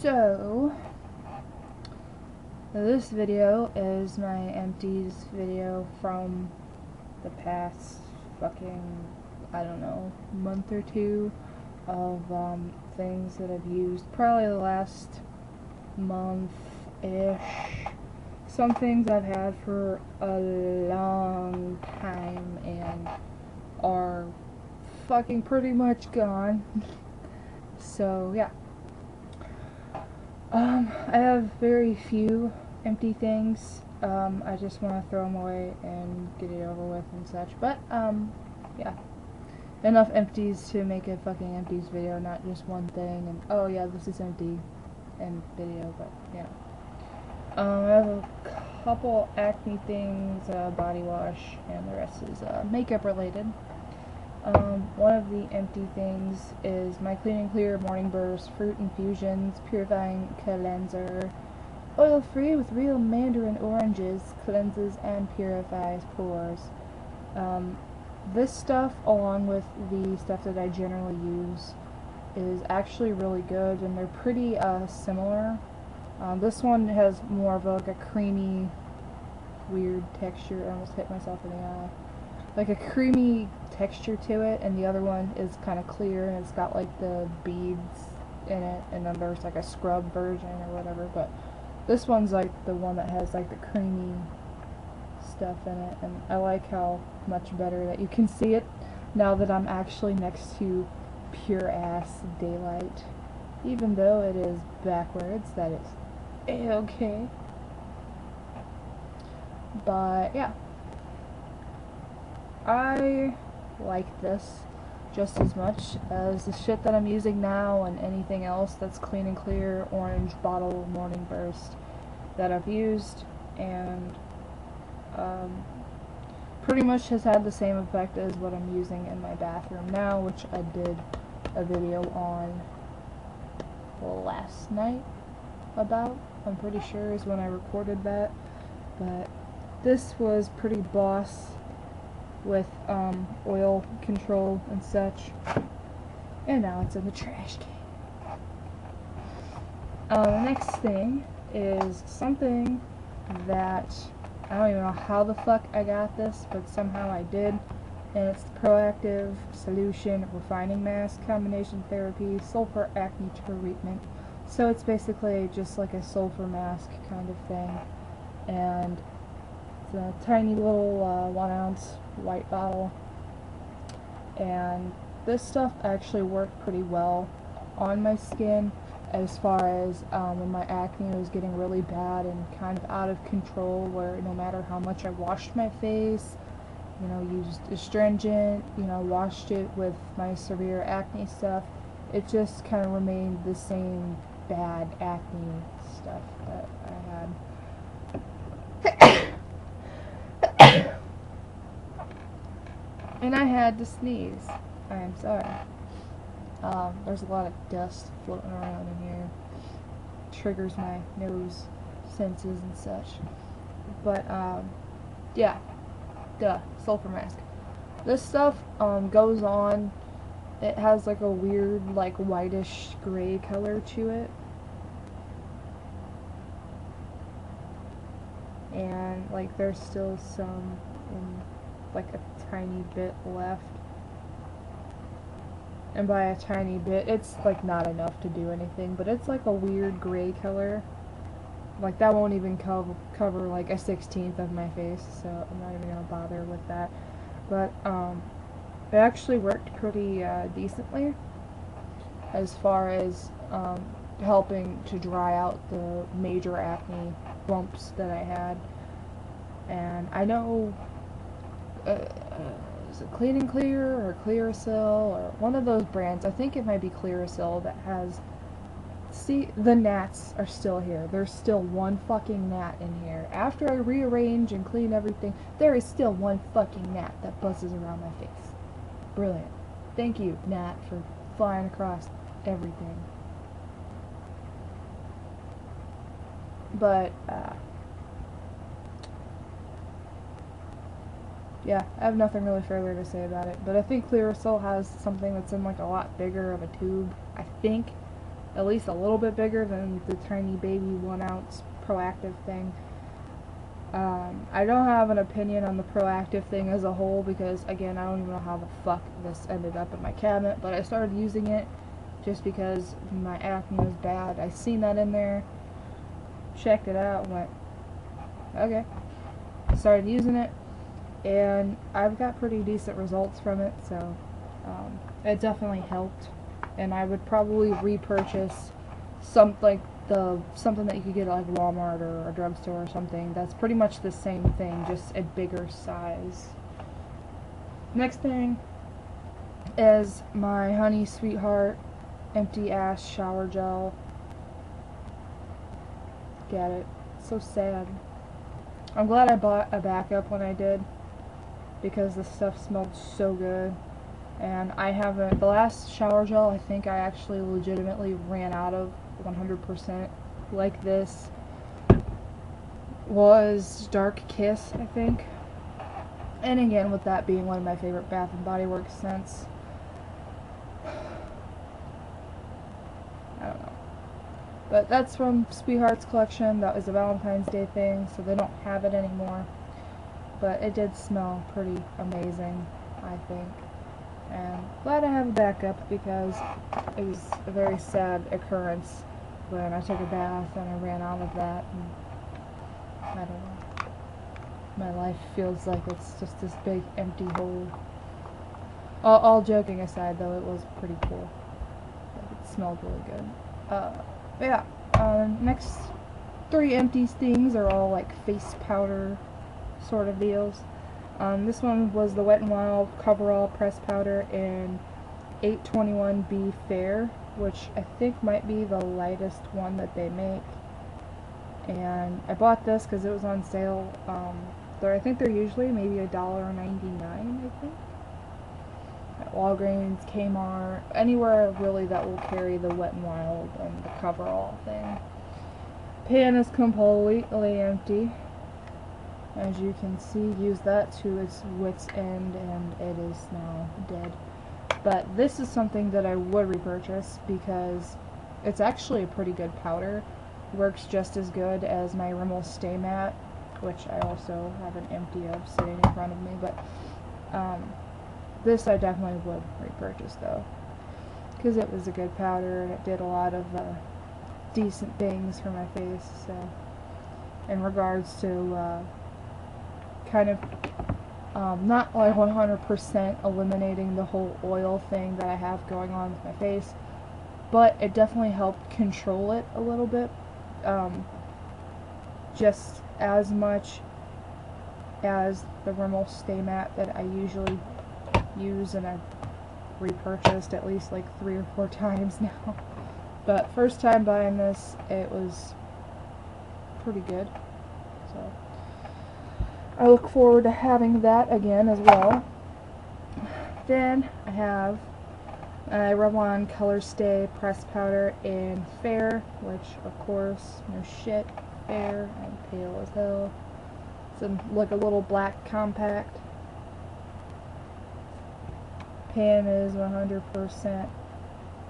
So, this video is my Empties video from the past fucking, I don't know, month or two of things that I've used. Probably the last month-ish. Some things I've had for a long time and are fucking pretty much gone. So, yeah. I have very few empty things. I just want to throw them away and get it over with and such. But, yeah. Enough empties to make a fucking empties video, not just one thing. And, oh yeah, this is empty and video, but, yeah. I have a couple acne things, body wash, and the rest is, makeup related. One of the empty things is my Clean and Clear Morning Burst Fruit Infusions Purifying Cleanser. Oil-free with real mandarin oranges, cleanses and purifies pores. This stuff, along with the stuff that I generally use, is actually really good, and they're pretty similar. This one has more of like a creamy, weird texture. I almost hit myself in the eye. Like a creamy texture to it, and the other one is kind of clear and it's got like the beads in it, and then there's like a scrub version or whatever, but this one's like the one that has like the creamy stuff in it, and I like how much better that you can see it now that I'm actually next to pure ass daylight, even though it is backwards. That is a-okay. But yeah, I like this just as much as the shit that I'm using now and anything else that's Clean and Clear Orange Bottle Morning Burst that I've used, and pretty much has had the same effect as what I'm using in my bathroom now, which I did a video on last night about. I'm pretty sure is when I recorded that, but this was pretty boss with oil control and such, and now it's in the trash can. The next thing is something that I don't even know how the fuck I got this, but somehow I did, and it's the Proactive Solution Refining Mask Combination Therapy Sulfur Acne Treatment. So it's basically just like a sulfur mask kind of thing, and it's a tiny little 1 ounce white bottle, and this stuff actually worked pretty well on my skin as far as when my acne was getting really bad and kind of out of control, where no matter how much I washed my face, you know, used astringent, you know, washed it with my severe acne stuff, it just kind of remained the same bad acne stuff that I had. And I had to sneeze. I am sorry. There's a lot of dust floating around in here. Triggers my nose senses and such. But, yeah. Duh. Sulfur mask. This stuff, goes on. It has like a weird, like, whitish gray color to it. And, like, there's still some in, like, a tiny bit left. And by a tiny bit, it's like not enough to do anything, but it's like a weird gray color. Like that won't even cover like a 1/16 of my face, so I'm not even gonna bother with that. But it actually worked pretty decently as far as helping to dry out the major acne bumps that I had. And I know is it Clean and Clear or Clearasil or one of those brands, I think it might be Clearasil, that has, see, the gnats are still here. There's still one fucking gnat in here. After I rearrange and clean everything, there is still one fucking gnat that buzzes around my face. Brilliant. Thank you, gnat, for flying across everything. But, yeah, I have nothing really further to say about it, but I think Clearasil has something that's in like a lot bigger of a tube, I think, at least a little bit bigger than the tiny baby 1 ounce Proactive thing. I don't have an opinion on the Proactive thing as a whole because, again, I don't even know how the fuck this ended up in my cabinet, but I started using it just because my acne was bad. I seen that in there, checked it out, and went, okay. Started using it, and I've got pretty decent results from it, so it definitely helped. And I would probably repurchase something that you could get at like Walmart or a drugstore or something. That's pretty much the same thing, just a bigger size. Next thing is my Honey Sweetheart Empty Ass Shower Gel. Get it? So sad. I'm glad I bought a backup when I did, because the stuff smelled so good. And I haven't, the last shower gel I think I actually legitimately ran out of 100% like this was Dark Kiss, I think. And again, with that being one of my favorite Bath & Body Works scents, I don't know. But that's from Sweetheart's collection. That was a Valentine's Day thing, so they don't have it anymore. But it did smell pretty amazing, I think. And glad I have a backup, because it was a very sad occurrence when I took a bath and I ran out of that. And I don't know. My life feels like it's just this big empty hole. All joking aside, though, it was pretty cool. It smelled really good. Yeah. Next 3 Empties things are all like face powder sort of deals. This one was the Wet n Wild Coverall Press Powder in 821B Fair, which I think might be the lightest one that they make. And I bought this because it was on sale. I think they're usually maybe $1.99, I think. At Walgreens, Kmart, anywhere really that will carry the Wet n Wild and the Coverall thing. Pan is completely empty. As you can see, use that to its wit's end, and it is now dead. But this is something that I would repurchase because it's actually a pretty good powder. Works just as good as my Rimmel Stay Matte, which I also have an empty of sitting in front of me. But this I definitely would repurchase though, because it was a good powder and it did a lot of decent things for my face. So, in regards to kind of not like 100% eliminating the whole oil thing that I have going on with my face, but it definitely helped control it a little bit, just as much as the Rimmel Stay Matte that I usually use, and I've repurchased at least like 3 or 4 times now. But first time buying this, it was pretty good, so I look forward to having that again as well. Then I have Revlon Color Stay Press Powder in Fair, which of course, no shit, fair and pale as hell. It's like a little black compact. Pan is 100%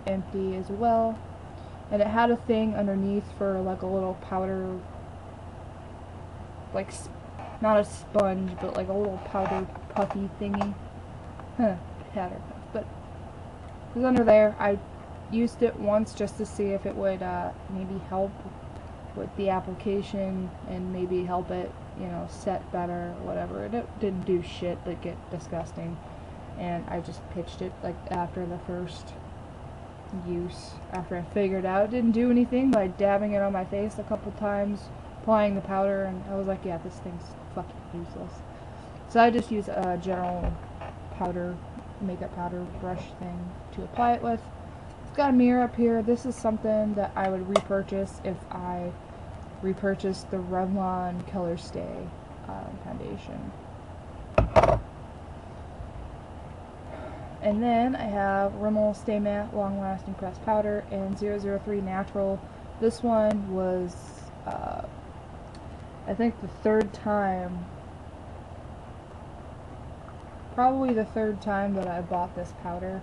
empty as well. And it had a thing underneath for like a little powder, like not a sponge, but like a little powder puffy thingy. Powder puff. But it was under there. I used it once just to see if it would maybe help with the application and maybe help it, you know, set better or whatever. It didn't do shit but get disgusting. And I just pitched it like after the first use, after I figured out it didn't do anything by dabbing it on my face a couple times, applying the powder, and I was like, yeah, this thing's fucking useless. So I just use a general powder, makeup powder brush thing to apply it with. It's got a mirror up here. This is something that I would repurchase if I repurchased the Revlon Color Stay foundation. And then I have Rimmel Stay Matte Long Lasting Pressed Powder in 003 Natural. This one was, I think probably the third time that I bought this powder.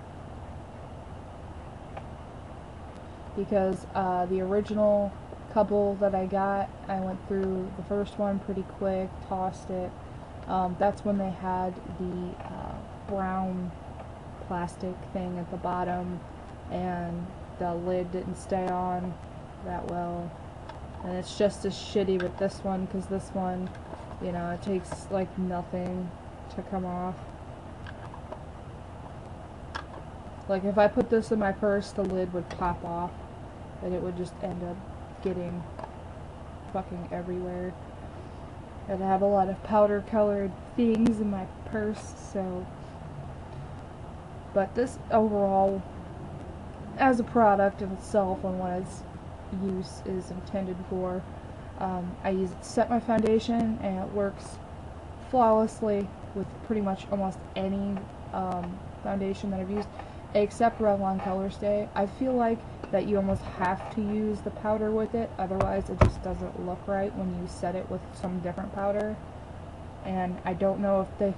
because the original couple that I got, I went through the first one pretty quick, tossed it. That's when they had the brown plastic thing at the bottom, and the lid didn't stay on that well. And it's just as shitty with this one, because this one, you know, it takes like nothing to come off. Like if I put this in my purse, the lid would pop off, and it would just end up getting fucking everywhere. And I have a lot of powder colored things in my purse, so. But this overall, as a product of itself and what its use is intended for, I use it to set my foundation, and it works flawlessly with pretty much almost any foundation that I've used, except Revlon Color Stay. I feel like that you almost have to use the powder with it, otherwise it just doesn't look right when you set it with some different powder. And I don't know if they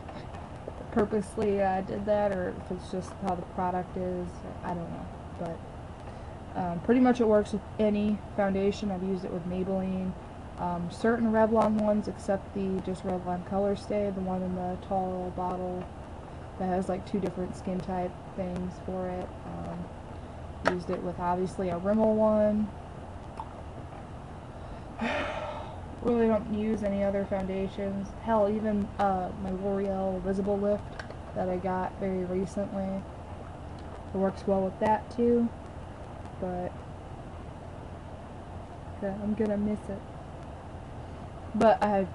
purposely did that, or if it's just how the product is. I don't know, but pretty much it works with any foundation. I've used it with Maybelline, certain Revlon ones, except the just Revlon Color Stay, the one in the tall bottle that has like 2 different skin type things for it. Used it with obviously a Rimmel one. Really don't use any other foundations. Hell, even my L'Oreal Visible Lift that I got very recently, it works well with that too. But yeah, I'm gonna miss it. But I've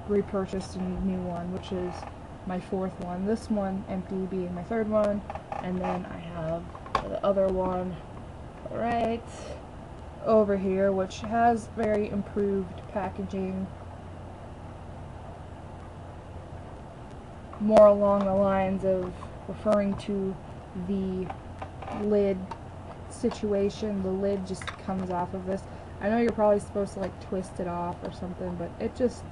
repurchased a new one, which is my 4th one. This one, Empty, being my 3rd one, and then I have the other one right over here, which has very improved packaging, more along the lines of referring to the lid situation. The lid just comes off of this. I know you're probably supposed to like twist it off or something, but it just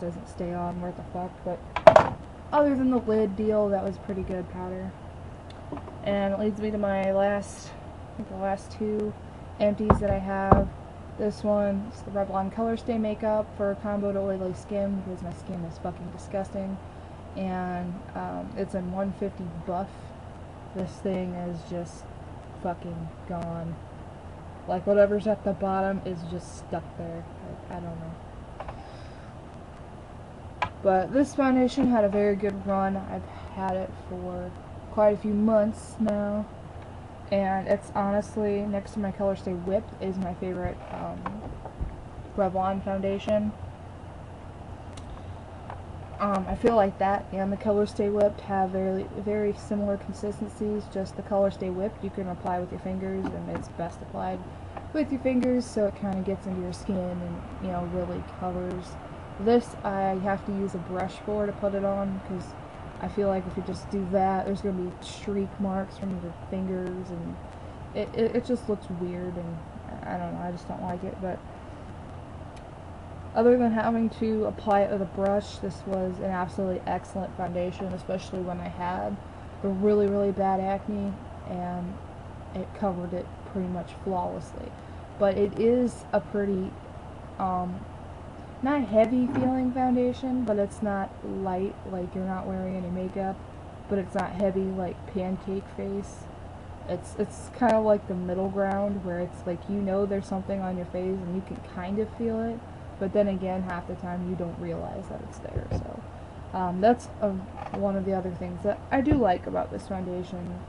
doesn't stay on worth a fuck. But other than the lid deal, that was pretty good powder. And it leads me to my last, I think the last 2 empties that I have. This one is the Revlon Color Stay Makeup for combo to oily skin, because my skin is fucking disgusting. And it's in 150 buff. This thing is just fucking gone. Like whatever's at the bottom is just stuck there. I don't know. But this foundation had a very good run. I've had it for quite a few months now, and it's honestly, next to my Color Stay Whipped, is my favorite Revlon foundation. I feel like that and the Color Stay Whipped have very similar consistencies. Just the Color Stay Whipped you can apply with your fingers, and it's best applied with your fingers, so it kind of gets into your skin and, you know, really covers. This I have to use a brush for to put it on, because I feel like if you just do that, there's going to be streak marks from your fingers, and it just looks weird, and I don't know, I just don't like it. But other than having to apply it with a brush, this was an absolutely excellent foundation, especially when I had the really bad acne, and it covered it pretty much flawlessly. But it is a pretty not heavy feeling foundation, but it's not light, like you're not wearing any makeup, but it's not heavy like pancake face. It's kind of like the middle ground, where it's like, you know, there's something on your face and you can kind of feel it, but then again, half the time you don't realize that it's there. So that's one of the other things that I do like about this foundation,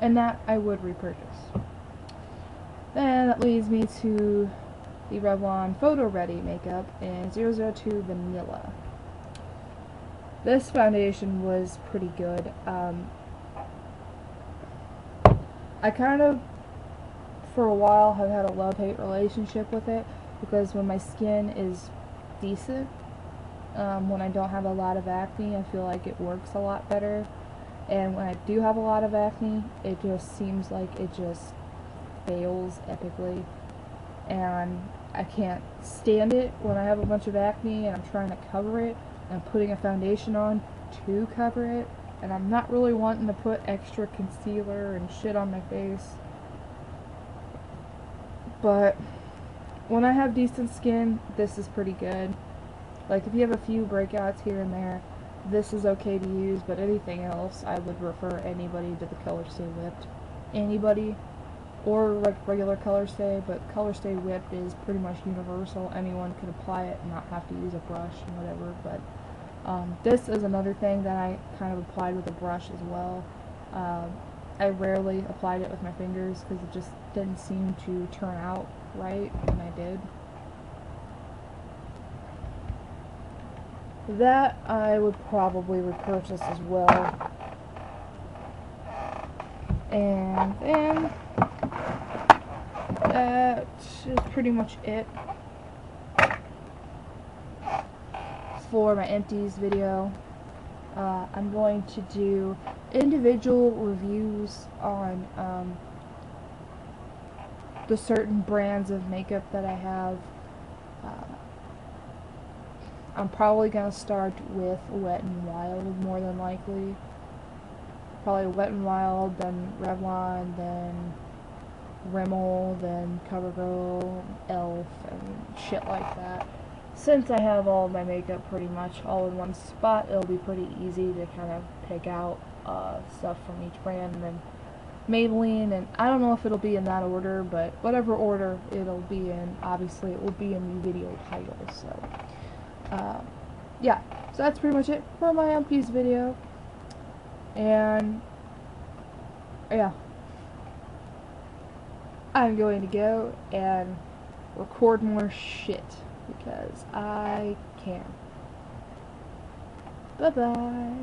and that I would repurchase. Then that leads me to the Revlon Photo Ready Makeup in 002 Vanilla. This foundation was pretty good. I kind of, for a while, have had a love-hate relationship with it, because when my skin is decent, when I don't have a lot of acne, I feel like it works a lot better. And when I do have a lot of acne, it just seems like it just fails epically. And I can't stand it when I have a bunch of acne and I'm trying to cover it, and I'm putting a foundation on to cover it, and I'm not really wanting to put extra concealer and shit on my face. But when I have decent skin, this is pretty good. Like, if you have a few breakouts here and there, this is okay to use, but anything else, I would refer anybody to the Color Stay Whipped. Anybody. Or like regular Color Stay, but Color Stay Whipped is pretty much universal. Anyone could apply it and not have to use a brush and whatever, but this is another thing that I kind of applied with a brush as well. I rarely applied it with my fingers because it just didn't seem to turn out right when I did. That I would probably repurchase as well. And then that is pretty much it for my Empties video. I'm going to do individual reviews on the certain brands of makeup that I have. I'm probably going to start with Wet n Wild, more than likely. Probably Wet n Wild, then Revlon, then Rimmel, then CoverGirl, Elf, and shit like that. Since I have all of my makeup pretty much all in one spot, it'll be pretty easy to kind of pick out stuff from each brand. And then Maybelline, and I don't know if it'll be in that order, but whatever order it'll be in, obviously it will be in the video title. So yeah, so that's pretty much it for my Empties video. And yeah, I'm going to go and record more shit because I can. Bye bye.